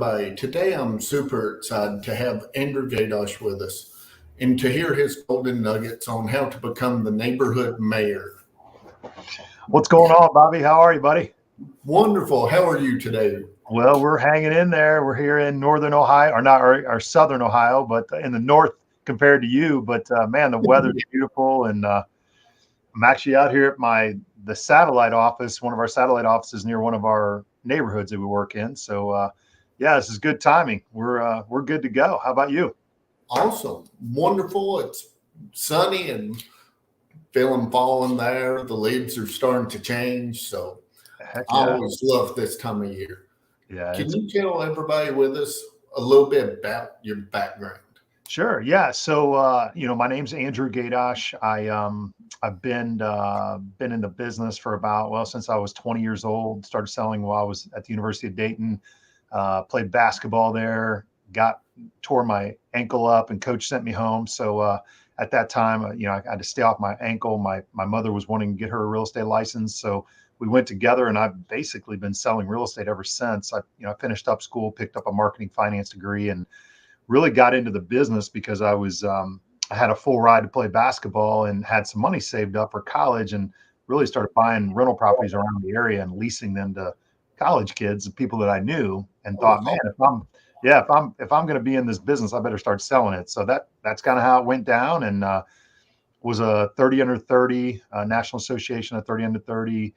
everybody. Today I'm super excited to have Andrew Gaydosh with us and to hear his golden nuggets on how to become the neighborhood mayor. What's going on, Bobby? How are you, buddy? Wonderful. How are you today? Well, we're hanging in there. We're here in northern Ohio, or not our southern Ohio, but in the north compared to you. But man, the weather's beautiful, and I'm actually out here at the satellite office, one of our satellite offices near one of our neighborhoods that we work in. So yeah, this is good timing. We're good to go. How about you? Awesome. Wonderful. It's sunny and feeling fall in there. The leaves are starting to change. So Heck I yeah. always love this time of year. Yeah. Can you tell everybody with us a little bit about your background? Sure. Yeah. So, my name's Andrew Gaydosh. I've been in the business for since I was 20 years old. Started selling while I was at the University of Dayton. Played basketball there. Tore my ankle up, and coach sent me home. So at that time, I had to stay off my ankle. My mother was wanting to get her a real estate license, so we went together, and I've basically been selling real estate ever since. I finished up school, picked up a marketing finance degree, and really got into the business because I had a full ride to play basketball and had some money saved up for college, and really started buying rental properties around the area and leasing them to college kids and people that I knew, and thought, man, if I'm going to be in this business, I better start selling it. So that's kind of how it went down, and was a 30 under 30 National Association of 30 under 30.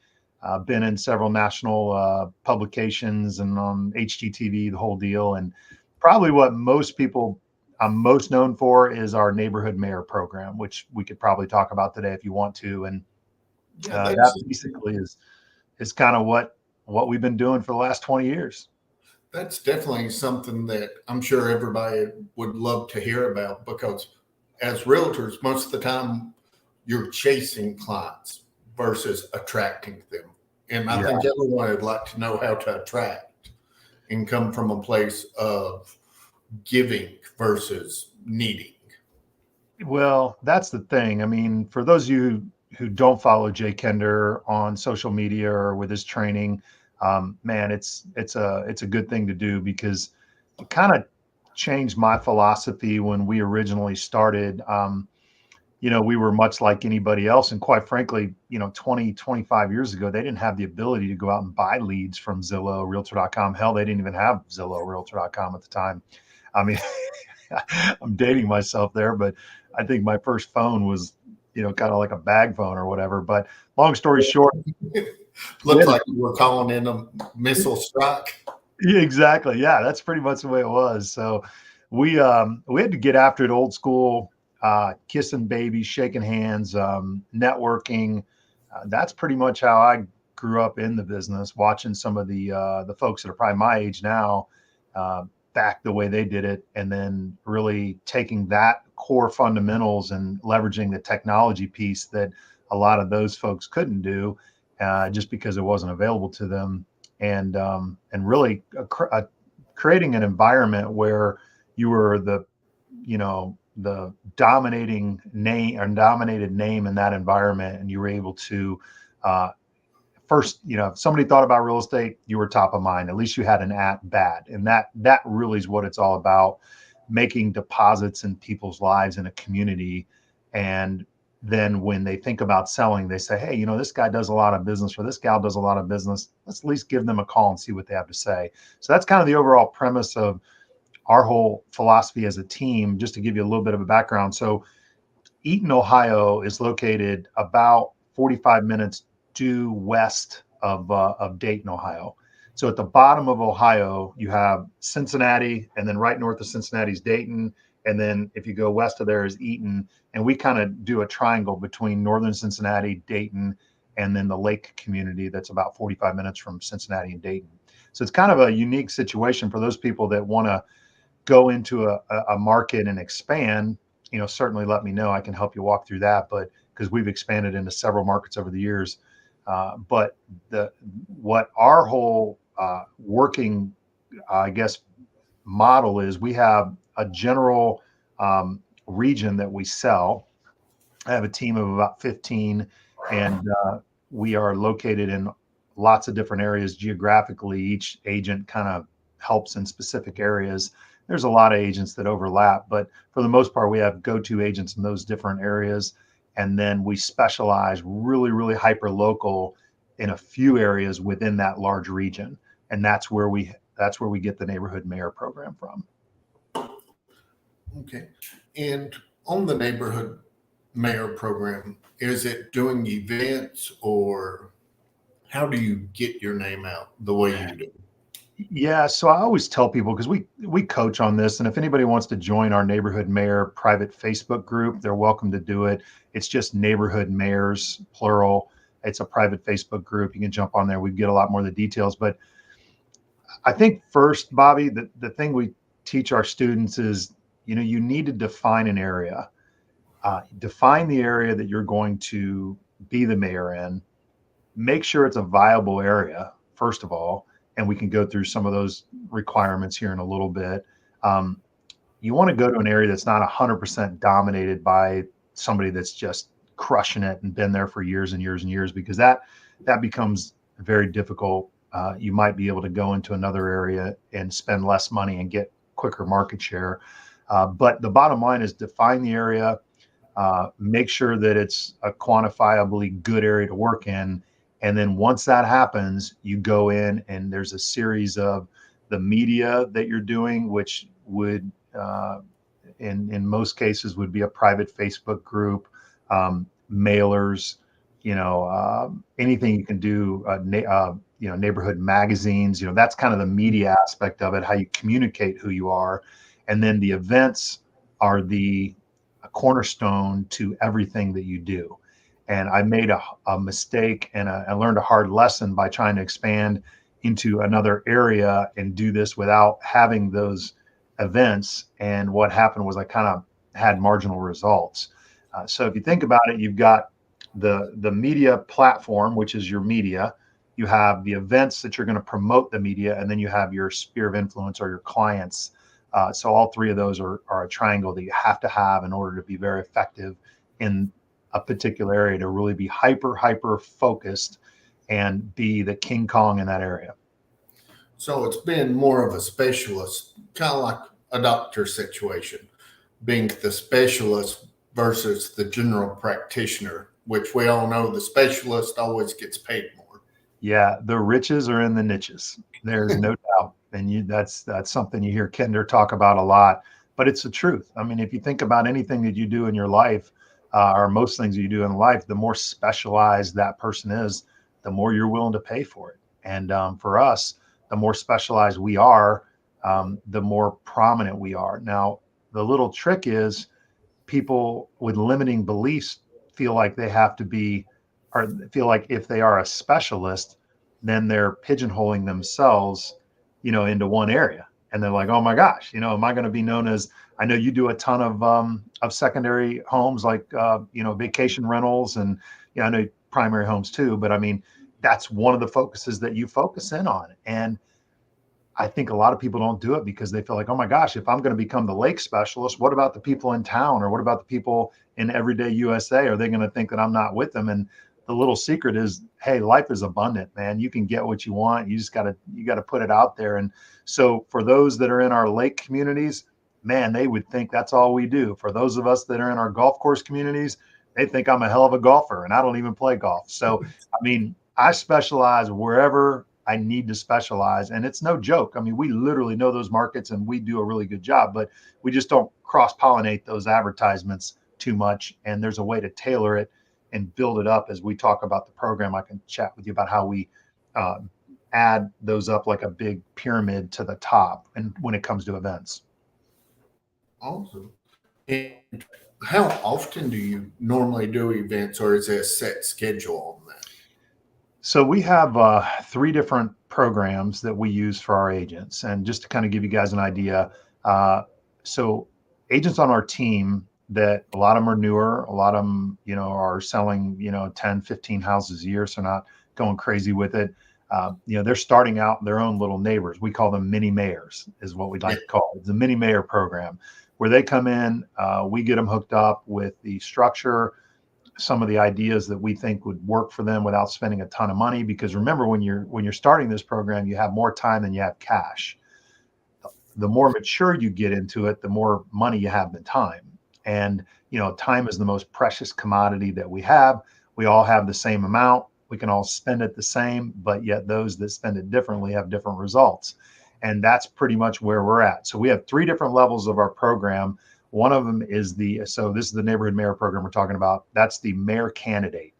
Been in several national publications and on HGTV, the whole deal. And probably what most people I'm most known for is our neighborhood mayor program, which we could probably talk about today if you want to. And that basically is kind of what we've been doing for the last 20 years. That's definitely something that I'm sure everybody would love to hear about, because as realtors, most of the time you're chasing clients versus attracting them. And I think everyone would like to know how to attract and come from a place of giving versus needing. Well, that's the thing. I mean, for those of you who don't follow Jay Kender on social media or with his training, man, it's a good thing to do, because it kind of changed my philosophy when we originally started. We were much like anybody else. And quite frankly, 20, 25 years ago, they didn't have the ability to go out and buy leads from Zillow, Realtor.com. Hell, they didn't even have Zillow, Realtor.com at the time. I mean, I'm dating myself there, but I think my first phone was, kind of like a bag phone or whatever. But long story short, Looked like you were calling in a missile strike. Yeah, exactly. Yeah, that's pretty much the way it was. So we had to get after it old school, kissing babies, shaking hands, networking. That's pretty much how I grew up in the business, watching some of the folks that are probably my age now back the way they did it, and then really taking that core fundamentals and leveraging the technology piece that a lot of those folks couldn't do, just because it wasn't available to them. And really creating an environment where you were the dominating name or dominated name in that environment, and you were able to first, if somebody thought about real estate, you were top of mind. At least you had an at bat, and that really is what it's all about: making deposits in people's lives in a community. And then when they think about selling, they say, hey, this guy does a lot of business, or this gal does a lot of business. Let's at least give them a call and see what they have to say. So that's kind of the overall premise of our whole philosophy as a team. Just to give you a little bit of a background. So Eaton, Ohio is located about 45 minutes due west of Dayton, Ohio. So at the bottom of Ohio, you have Cincinnati, and then right north of Cincinnati is Dayton. And then if you go west of there is Eaton. And we kind of do a triangle between northern Cincinnati, Dayton, and then the lake community that's about 45 minutes from Cincinnati and Dayton. So it's kind of a unique situation for those people that want to go into a market and expand. Certainly let me know. I can help you walk through that. But because we've expanded into several markets over the years. But what our whole working, I guess, model is, we have a general region that we sell. I have a team of about 15, and we are located in lots of different areas geographically. Each agent kind of helps in specific areas. There's a lot of agents that overlap, but for the most part, we have go-to agents in those different areas. And then we specialize really, really hyper local in a few areas within that large region. And that's where we get the neighborhood mayor program from. Okay. And on the neighborhood mayor program, is it doing events, or how do you get your name out the way you do? Yeah, so I always tell people, because we coach on this, and if anybody wants to join our neighborhood mayor private Facebook group, they're welcome to do it. It's just neighborhood mayors, plural. It's a private Facebook group. You can jump on there. We get a lot more of the details. But I think first, Bobby, the thing we teach our students is, you need to define an area. Define the area that you're going to be the mayor in. Make sure it's a viable area, first of all, and we can go through some of those requirements here in a little bit. You want to go to an area that's not 100% dominated by somebody that's just crushing it and been there for years and years and years, because that becomes very difficult. You might be able to go into another area and spend less money and get quicker market share. But the bottom line is define the area, make sure that it's a quantifiably good area to work in. And then once that happens, you go in and there's a series of the media that you're doing, which would, in most cases, would be a private Facebook group, mailers, anything you can do, neighborhood magazines, that's kind of the media aspect of it, how you communicate who you are. And then the events are the cornerstone to everything that you do. And I made a mistake, and I learned a hard lesson by trying to expand into another area and do this without having those events. And what happened was I kind of had marginal results. So if you think about it, you've got the media platform, which is your media. You have the events that you're going to promote the media, and then you have your sphere of influence or your clients. So all three of those are a triangle that you have to have in order to be very effective in a particular area, to really be hyper focused and be the King Kong in that area. So it's been more of a specialist, kind of like a doctor situation, being the specialist versus the general practitioner, which we all know the specialist always gets paid more. Yeah, the riches are in the niches. There's no doubt. And that's something you hear Kinder talk about a lot, but it's the truth. I mean, if you think about anything that you do in your life, or most things you do in life, the more specialized that person is, the more you're willing to pay for it. And for us, the more specialized we are, the more prominent we are. Now, the little trick is people with limiting beliefs feel like they have to be, or feel like if they are a specialist, then they're pigeonholing themselves, into one area. And they're like, oh my gosh, am I going to be known as, I know you do a ton of secondary homes, like, vacation rentals, and, I know primary homes too, but I mean, that's one of the focuses that you focus in on. And I think a lot of people don't do it because they feel like, oh my gosh, if I'm going to become the lake specialist, what about the people in town? Or what about the people in everyday USA? Are they going to think that I'm not with them? And the little secret is, hey, life is abundant, man. You can get what you want. You just got to put it out there. And so for those that are in our lake communities, man, they would think that's all we do. For those of us that are in our golf course communities, they think I'm a hell of a golfer and I don't even play golf. So, I mean, I specialize wherever I need to specialize. And it's no joke. I mean, we literally know those markets and we do a really good job, but we just don't cross-pollinate those advertisements too much. And there's a way to tailor it and build it up. As we talk about the program, I can chat with you about how we add those up like a big pyramid to the top, and when it comes to events. Awesome. And how often do you normally do events, or is there a set schedule on that? So we have 3 different programs that we use for our agents. And just to kind of give you guys an idea, so agents on our team, that a lot of them are newer, a lot of them, are selling, 10, 15 houses a year, so not going crazy with it. They're starting out their own little neighbors. We call them mini mayors, is what we'd like to call it. It's a mini mayor program where they come in, we get them hooked up with the structure, some of the ideas that we think would work for them without spending a ton of money. Because remember, when you're starting this program, you have more time than you have cash. the more mature you get into it, the more money you have in time. And, time is the most precious commodity that we have. We all have the same amount. We can all spend it the same, but yet those that spend it differently have different results. And that's pretty much where we're at. So we have 3 different levels of our program. One of them is so this is the neighborhood mayor program we're talking about. That's the mayor candidate.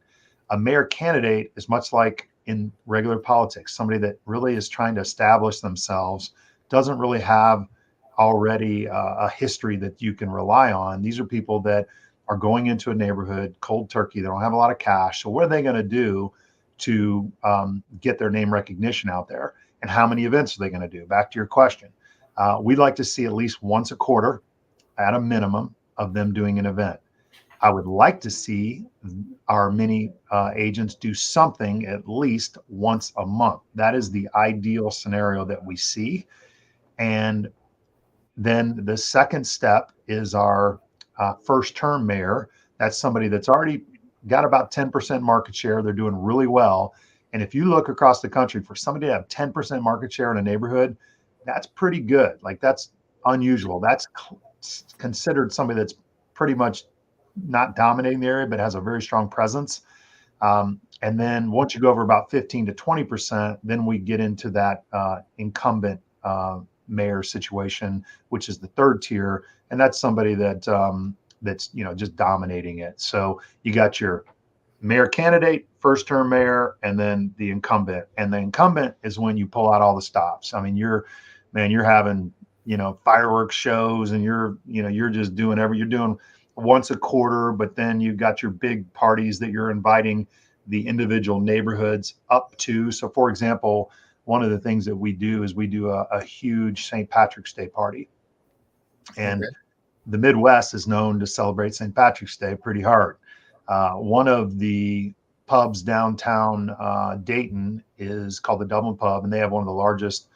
A mayor candidate is much like in regular politics, somebody that really is trying to establish themselves, doesn't really have already a history that you can rely on. These are people that are going into a neighborhood cold turkey. They don't have a lot of cash. So what are they going to do to get their name recognition out there? And how many events are they going to do? Back to your question. We'd like to see at least once a quarter at a minimum of them doing an event. I would like to see our mini agents do something at least once a month. That is the ideal scenario that we see. And then the second step is our first term mayor. That's somebody that's already got about 10% market share. They're doing really well. And if you look across the country, for somebody to have 10% market share in a neighborhood, that's pretty good. Like, that's unusual. That's considered somebody that's pretty much not dominating the area, but has a very strong presence. And then once you go over about 15 to 20%, then we get into that incumbent mayor situation, which is the third tier. And that's somebody that's just dominating it. So you got your mayor candidate, first term mayor, and then the incumbent. And the incumbent is when you pull out all the stops. I mean, you're having, fireworks shows, and you're just doing you're doing once a quarter, but then you've got your big parties that you're inviting the individual neighborhoods up to. So for example, one of the things that we do is we do a huge St. Patrick's Day party. And the Midwest is known to celebrate St. Patrick's Day pretty hard. One of the pubs downtown Dayton is called the Dublin Pub, and they have one of the largest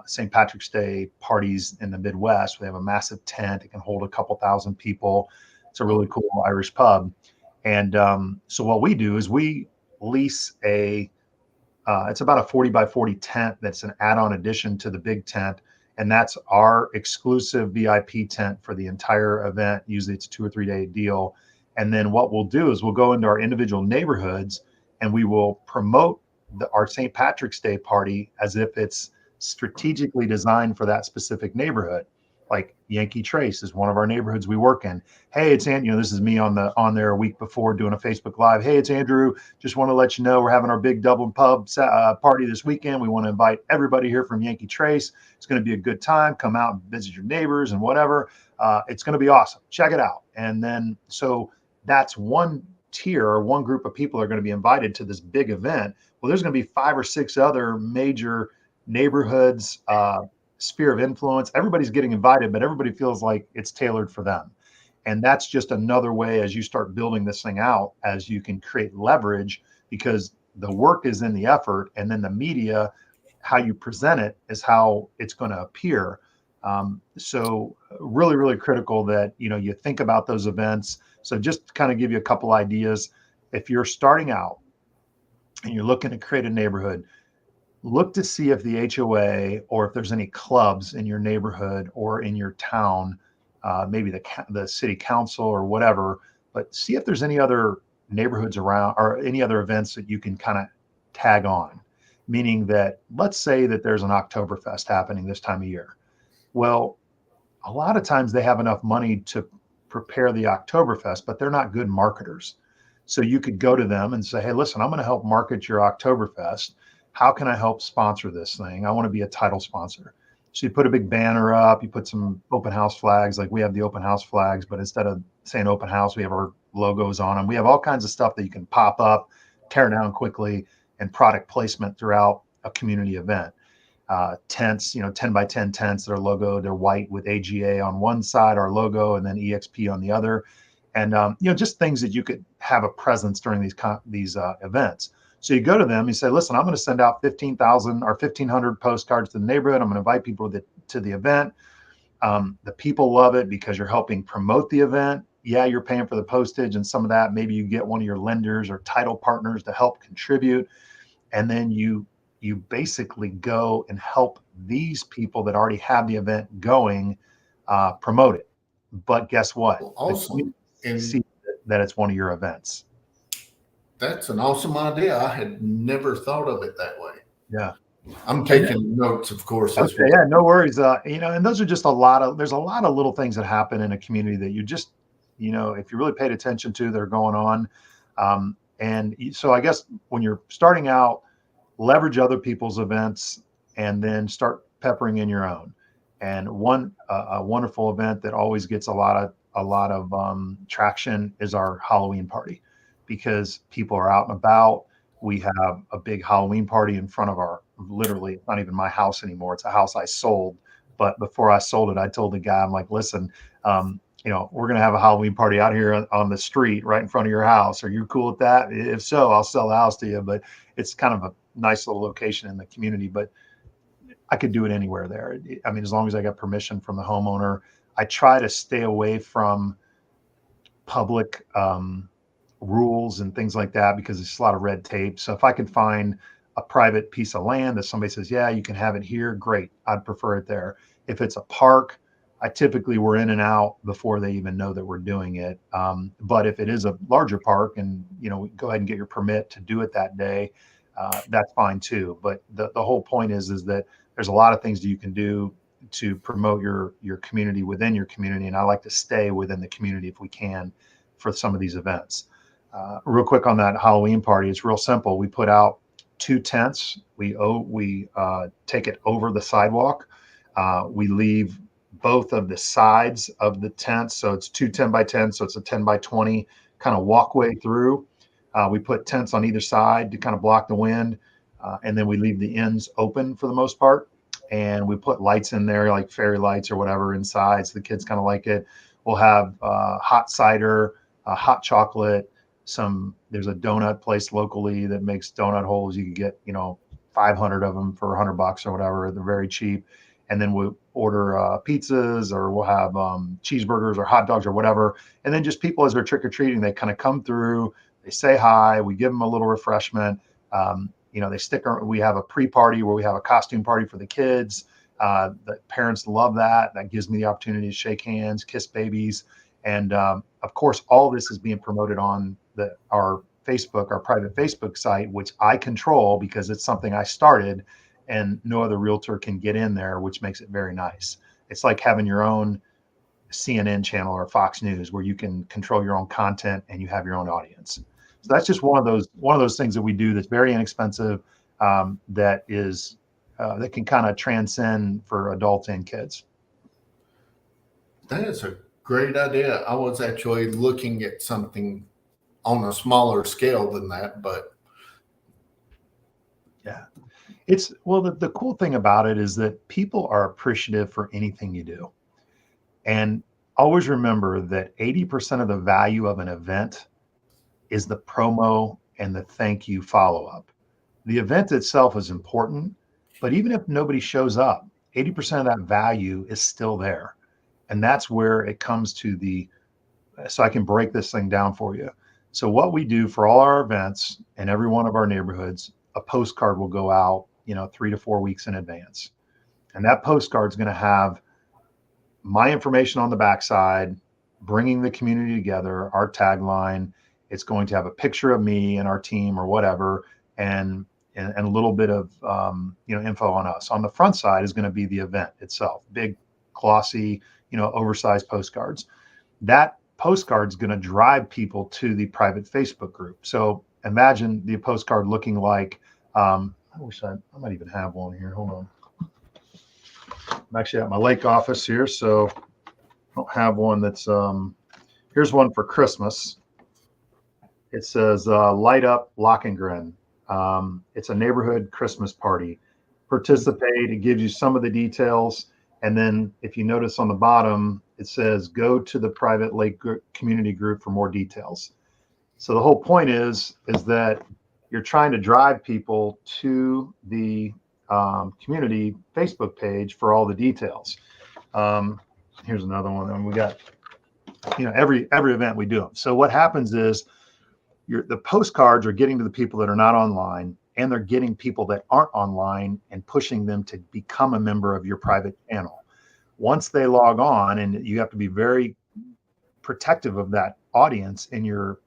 St. Patrick's Day parties in the Midwest. They have a massive tent. It can hold a couple thousand people. It's a really cool Irish pub. And so what we do is we lease it's about a 40 by 40 tent that's an add-on addition to the big tent. And that's our exclusive VIP tent for the entire event. Usually it's a 2 or 3 day deal. And then what we'll do is we'll go into our individual neighborhoods and we will promote our St. Patrick's Day party as if it's strategically designed for that specific neighborhood. Like Yankee Trace is one of our neighborhoods we work in. Hey, it's Andrew. This is me on there a week before doing a Facebook Live. Hey, it's Andrew. Just want to let you know we're having our big Dublin Pub party this weekend. We want to invite everybody here from Yankee Trace. It's going to be a good time. Come out and visit your neighbors and whatever. It's going to be awesome. Check it out. And then so that's one tier, or one group of people are going to be invited to this big event. Well, there's going to be 5 or 6 other major neighborhoods, sphere of influence. Everybody's getting invited, but everybody feels like it's tailored for them. And that's just another way, as you start building this thing out, as you can create leverage, because the work is in the effort, and then the media, how you present it is how it's going to appear. So really, really critical that, you think about those events. So just to kind of give you a couple ideas, if you're starting out and you're looking to create a neighborhood, look to see if the HOA or if there's any clubs in your neighborhood or in your town, maybe the city council or whatever, but see if there's any other neighborhoods around or any other events that you can kind of tag on. Meaning that, let's say that there's an Oktoberfest happening this time of year. Well, a lot of times they have enough money to prepare the Oktoberfest, but they're not good marketers. So you could go to them and say, hey, listen, I'm going to help market your Oktoberfest. How can I help sponsor this thing? I want to be a title sponsor. So you put a big banner up, you put some open house flags, like we have the open house flags, but instead of saying open house, we have our logos on them. We have all kinds of stuff that you can pop up, tear down quickly, and product placement throughout a community event. Tents, 10 by 10 tents that are logoed, they're white with AGA on one side, our logo, and then EXP on the other. And, just things that you could have a presence during these events. So you go to them, you say, listen, I'm going to send out 15,000 or 1,500 postcards to the neighborhood. I'm going to invite people to the event. The people love it because you're helping promote the event. Yeah, you're paying for the postage and some of that. Maybe you get one of your lenders or title partners to help contribute. And then you you basically go and help these people that already have the event going promote it. But guess what? Well, The awesome. community And sees that it's one of your events. that's an awesome idea. I had never thought of it that way. Yeah. I'm taking notes, of course, as Okay, we. yeah, no worries. And those are just there's a lot of little things that happen in a community that you just, if you really paid attention to that are going on. So I guess when you're starting out, leverage other people's events and then start peppering in your own. And a wonderful event that always gets a lot of traction is our Halloween party, because people are out and about. We have a big Halloween party in front of literally, it's not even my house anymore. It's a house I sold. But before I sold it, I told the guy, I'm like, listen, we're going to have a Halloween party out here on the street right in front of your house. Are you cool with that? If so, I'll sell the house to you. But it's kind of a nice little location in the community, but I could do it anywhere there. I mean, as long as I got permission from the homeowner. I try to stay away from public rules and things like that, because there's a lot of red tape. So if I could find a private piece of land that somebody says, yeah, you can have it here, great. I'd prefer it there. If it's a park, I typically we're in and out before they even know that we're doing it. But if it is a larger park and, go ahead and get your permit to do it that day, that's fine too. But the whole point is that there's a lot of things that you can do to promote your community within your community. And I like to stay within the community if we can for some of these events. Real quick on that Halloween party, it's real simple. We put out 2 tents. We take it over the sidewalk. We leave both of the sides of the tent. So it's 2 10 by 10. So it's a 10 by 20 kind of walkway through. We put tents on either side to kind of block the wind. And then we leave the ends open for the most part. And we put lights in there, like fairy lights or whatever inside. So the kids kind of like it. We'll have hot cider, hot chocolate. There's a donut place locally that makes donut holes. You can get, 500 of them for $100 or whatever. They're very cheap. And then we'll order pizzas, or we'll have cheeseburgers or hot dogs or whatever. And then just people, as they're trick-or-treating, they kind of come through, they say hi, we give them a little refreshment. They stick around. We have a pre-party where we have a costume party for the kids. The parents love that. That gives me the opportunity to shake hands, kiss babies. And of course, all of this is being promoted on our private Facebook site, which I control because it's something I started and no other realtor can get in there, which makes it very nice. It's like having your own CNN channel or Fox News where you can control your own content and you have your own audience. So that's just one of those things that we do that's very inexpensive, that can kind of transcend for adults and kids. That is a great idea. I was actually looking at something on a smaller scale than that, but yeah, the cool thing about it is that people are appreciative for anything you do. And always remember that 80% of the value of an event is the promo and the thank you follow up. The event itself is important, but even if nobody shows up, 80% of that value is still there. And that's where it comes to so I can break this thing down for you. So what we do for all our events in every one of our neighborhoods, a postcard will go out, 3 to 4 weeks in advance. And that postcard is going to have my information on the backside, bringing the community together, our tagline. It's going to have a picture of me and our team or whatever, and a little bit of info on us. On the front side is going to be the event itself, big, glossy, oversized postcards. That postcard is going to drive people to the private Facebook group. So imagine the postcard looking like, I might even have one here. Hold on. I'm actually at my lake office here, so I don't have one that's, here's one for Christmas. It says, light up Lockengren. It's a neighborhood Christmas party. Participate. It gives you some of the details. And then if you notice on the bottom, it says, go to the private lake community group for more details. So the whole point is that you're trying to drive people to the community Facebook page for all the details. Here's another one. And we got, every event we do them. So what happens is the postcards are getting to the people that are not online, and they're getting people that aren't online and pushing them to become a member of your private channel. Once they log on, and you have to be very protective of that audience in your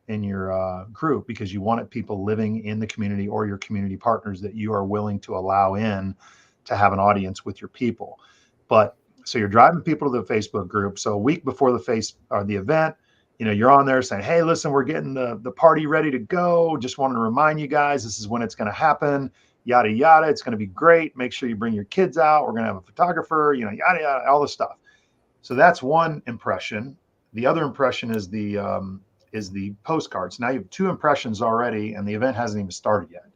group, because you want people living in the community or your community partners that you are willing to allow in to have an audience with your people. But so you're driving people to the Facebook group. So a week before the event, you're on there saying, hey, listen, we're getting the party ready to go. Just wanted to remind you guys, this is when it's going to happen, yada, yada. It's going to be great. Make sure you bring your kids out. We're going to have a photographer, yada, yada, all this stuff. So that's one impression. The other impression is the postcards. Now you have 2 impressions already, and the event hasn't even started yet.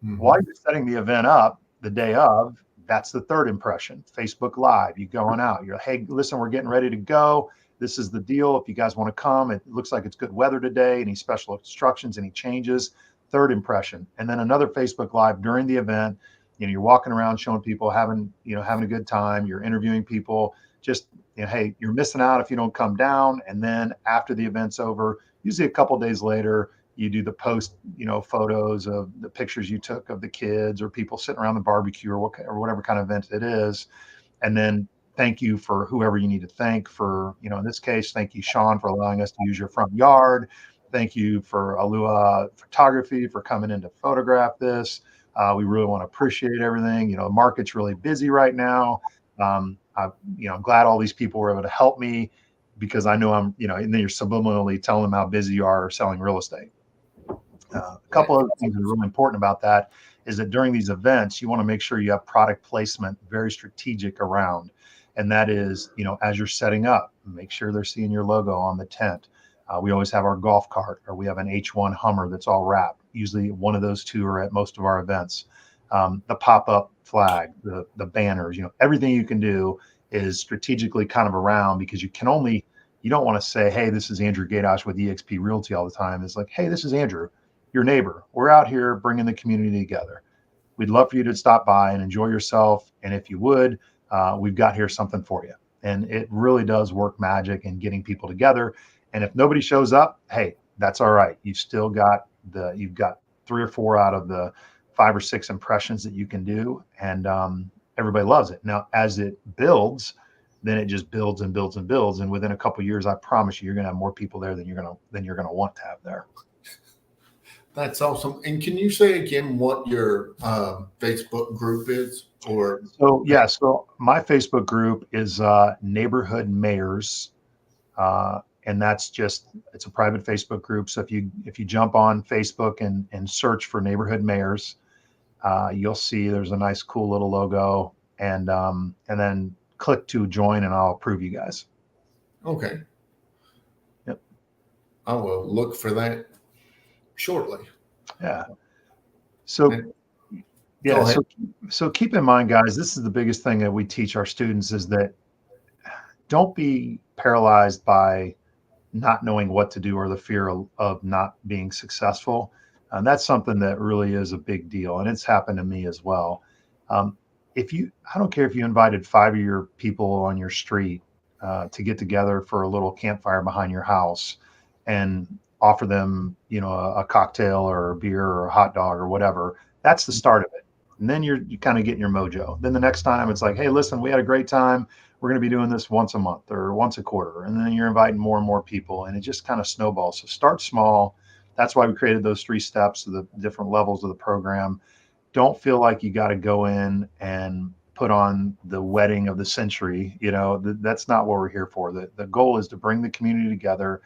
Mm-hmm. While you're setting the event up the day of, that's the 3rd impression. Facebook Live, you going out. You're, hey, listen, we're getting ready to go. This is the deal. If you guys want to come, it looks like it's good weather today. Any special instructions, any changes? 3rd impression. And then another Facebook Live during the event. You're walking around showing people having a good time. You're interviewing people. Just, hey, you're missing out if you don't come down. And then after the event's over, usually a couple of days later, you do the post, photos of the pictures you took of the kids or people sitting around the barbecue or whatever kind of event it is. And then thank you for whoever you need to thank for, in this case, thank you, Sean, for allowing us to use your front yard. Thank you for Alua Photography for coming in to photograph this. We really want to appreciate everything. The market's really busy right now. I'm glad all these people were able to help me, because I know and then you're subliminally telling them how busy you are selling real estate. A couple other things that are really important about that is that during these events, you want to make sure you have product placement very strategic around. And that is, as you're setting up, make sure they're seeing your logo on the tent. We always have our golf cart, or we have an H1 Hummer that's all wrapped. Usually one of those 2 are at most of our events. The pop-up flag, the banners, everything you can do is strategically kind of around, because you don't want to say, hey, this is Andrew Gaydosh with eXp Realty all the time. It's like, hey, this is Andrew, your neighbor. We're out here bringing the community together. We'd love for you to stop by and enjoy yourself. And if you would, we've got here something for you. And it really does work magic in getting people together. And if nobody shows up, hey, that's all right. You've got 3 or 4 out of the 5 or 6 impressions that you can do. And everybody loves it. Now, as it builds, then it just builds and builds and builds. And within a couple of years, I promise you're going to have more people there than you're going to want to have there. That's awesome. And can you say again what your Facebook group is? So my Facebook group is Neighborhood Mayors, and it's a private Facebook group. So if you jump on Facebook and search for Neighborhood Mayors, you'll see there's a nice, cool little logo, and then click to join, and I'll approve you guys. Okay. Yep. I will look for that shortly. Yeah. So keep in mind, guys, this is the biggest thing that we teach our students, is that don't be paralyzed by not knowing what to do or the fear of not being successful. And that's something that really is a big deal. And it's happened to me as well. I don't care if you invited 5 of your people on your street to get together for a little campfire behind your house and offer them, a cocktail or a beer or a hot dog or whatever. That's the start of it. And then you kind of getting your mojo. Then the next time it's like, hey, listen, we had a great time. We're going to be doing this once a month or once a quarter. And then you're inviting more and more people, and it just kind of snowballs. So start small. That's why we created those 3 steps of the different levels of the program. Don't feel like you got to go in and put on the wedding of the century. That's not what we're here for. The goal is to bring the community together.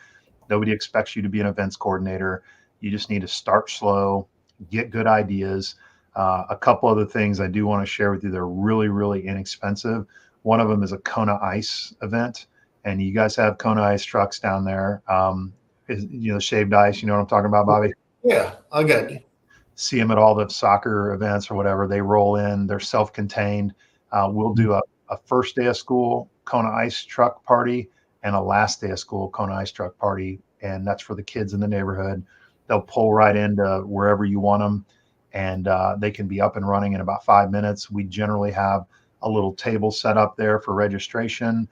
Nobody expects you to be an events coordinator. You just need to start slow, get good ideas. A couple other things I do want to share with you. They're really, really inexpensive. One of them is a Kona Ice event, and you guys have Kona Ice trucks down there. Shaved ice. You know what I'm talking about, Bobby? Yeah, I got you. See them at all the soccer events or whatever. They roll in. They're self-contained. We'll do a first day of school Kona Ice truck party and a last day of school Kona Ice truck party, and that's for the kids in the neighborhood. They'll pull right into wherever you want them, and they can be up and running in about 5 minutes. We generally have a little table set up there for registration.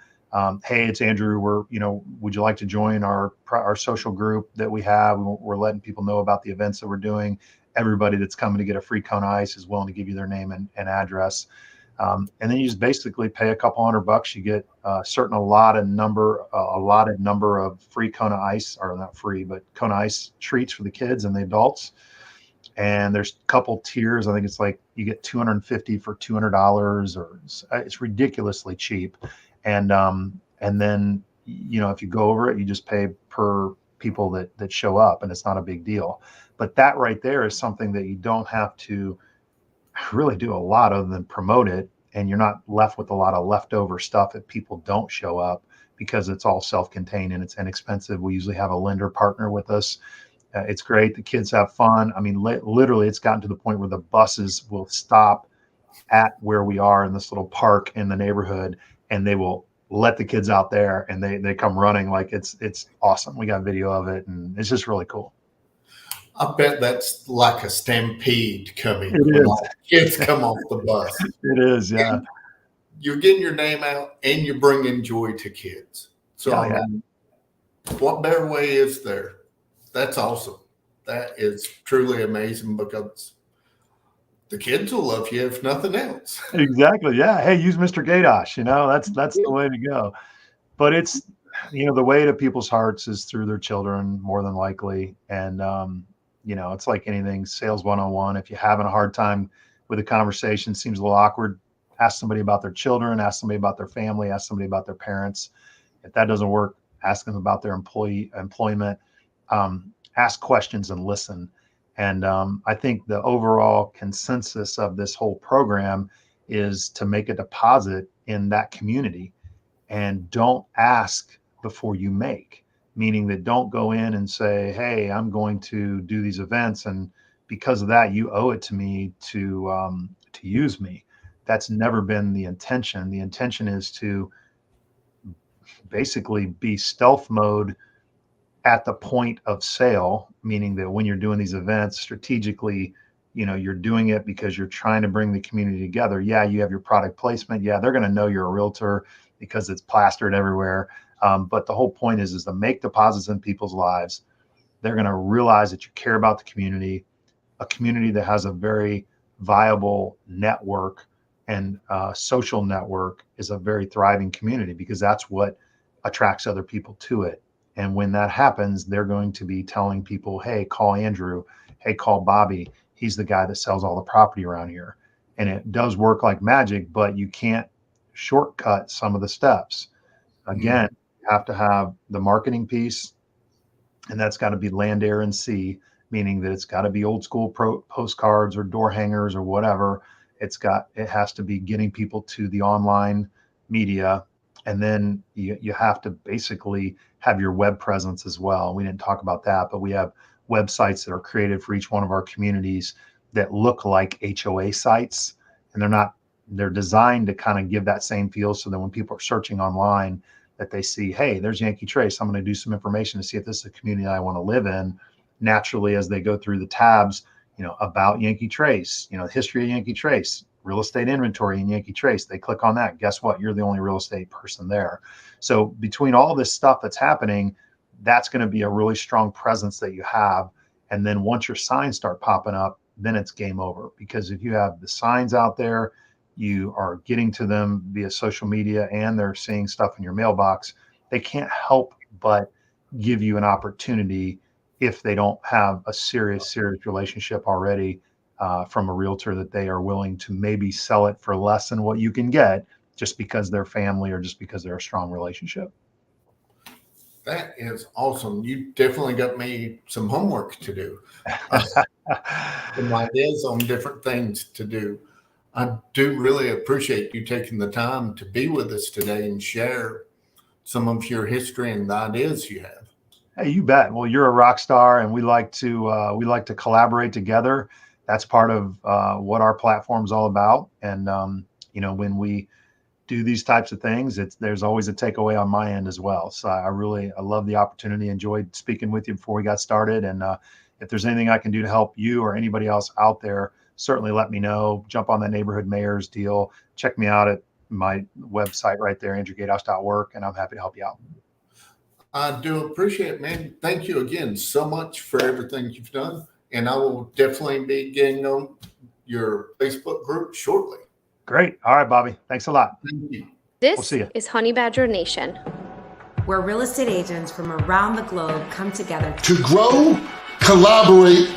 Hey, it's Andrew. Would you like to join our social group that we have? We're letting people know about the events that we're doing. everybody that's coming to get a free cone of ice is willing to give you their name and address. And then you just basically pay a couple $100. You get allotted number of free cone of ice, or not free, but cone of ice treats for the kids and the adults. And there's a couple tiers. I think it's like you get 250 for $200, or it's ridiculously cheap. And then, if you go over it, you just pay per people that show up, and it's not a big deal. But that right there is something that you don't have to really do a lot other than promote it, and you're not left with a lot of leftover stuff if people don't show up, because it's all self-contained and it's inexpensive. We usually have a lender partner with us. It's great. The kids have fun. I mean, literally, it's gotten to the point where the buses will stop at where we are in this little park in the neighborhood, and they will let the kids out there, and they come running. Like it's awesome. We got video of it, and it's just really cool. I bet that's like a stampede coming It when is. all the kids come off the bus. It is, yeah. And you're getting your name out, and you're bringing joy to kids. So, Yeah, I mean, what better way is there? That's awesome. That is truly amazing, because the kids will love you if nothing else. Exactly. Yeah. Hey, use Mr. Gaydosh. That's the way to go. But it's, the way to people's hearts is through their children, more than likely. And, it's like anything, sales 101. If you're having a hard time with a conversation, seems a little awkward, ask somebody about their children, ask somebody about their family, ask somebody about their parents. If that doesn't work, ask them about their employment. Ask questions and listen. And I think the overall consensus of this whole program is to make a deposit in that community, and don't ask before you make, meaning that don't go in and say, hey, I'm going to do these events, and because of that, you owe it to me to use me. That's never been the intention. The intention is to basically be stealth mode at the point of sale, meaning that when you're doing these events strategically, you're doing it because you're trying to bring the community together. Yeah, you have your product placement. Yeah, they're going to know you're a realtor because it's plastered everywhere. But the whole point is to make deposits in people's lives. They're going to realize that you care about the community, a community that has a very viable network, and social network is a very thriving community, because that's what attracts other people to it. And when that happens, they're going to be telling people, hey, call Andrew. Hey, call Bobby. He's the guy that sells all the property around here. And it does work like magic, but you can't shortcut some of the steps. Again, you have to have the marketing piece, and that's got to be land, air, and sea, meaning that it's got to be old school postcards or door hangers or whatever. It has to be getting people to the online media. And then you have to basically have your web presence as well. We didn't talk about that, but we have websites that are created for each one of our communities that look like HOA sites, and they're designed to kind of give that same feel, so that when people are searching online, that they see, hey, there's Yankee Trace. I'm going to do some information to see if this is a community I want to live in. Naturally, as they go through the tabs, about Yankee Trace, history of Yankee Trace, real estate inventory in Yankee Trace, they click on that. Guess what? You're the only real estate person there. So between all this stuff that's happening, that's going to be a really strong presence that you have. And then once your signs start popping up, then it's game over. Because if you have the signs out there, you are getting to them via social media, and they're seeing stuff in your mailbox, they can't help but give you an opportunity, if they don't have a serious relationship already from a realtor, that they are willing to maybe sell it for less than what you can get, just because they're family or just because they're a strong relationship. That is awesome. You definitely got me some homework to do. Some ideas on different things to do. I do really appreciate you taking the time to be with us today and share some of your history and the ideas you have. Hey, you bet. Well, you're a rock star, and we like to collaborate together. That's part of what our platform's all about. And when we do these types of things, there's always a takeaway on my end as well. So I love the opportunity. Enjoyed speaking with you before we got started. And if there's anything I can do to help you or anybody else out there, certainly let me know. Jump on that neighborhood mayor's deal. Check me out at my website right there, andrewgaydosh.work, and I'm happy to help you out. I do appreciate it, man. Thank you again so much for everything you've done. and I will definitely be getting on your Facebook group shortly. Great. All right, Bobby. Thanks a lot. Thank you. This see ya. is Honey Badger Nation, where real estate agents from around the globe come together to grow, collaborate,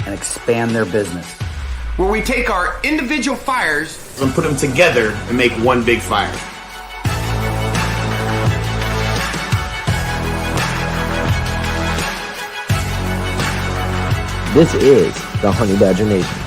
and expand their business. Where we take our individual fires and put them together and make one big fire. This is the Honey Badger Nation.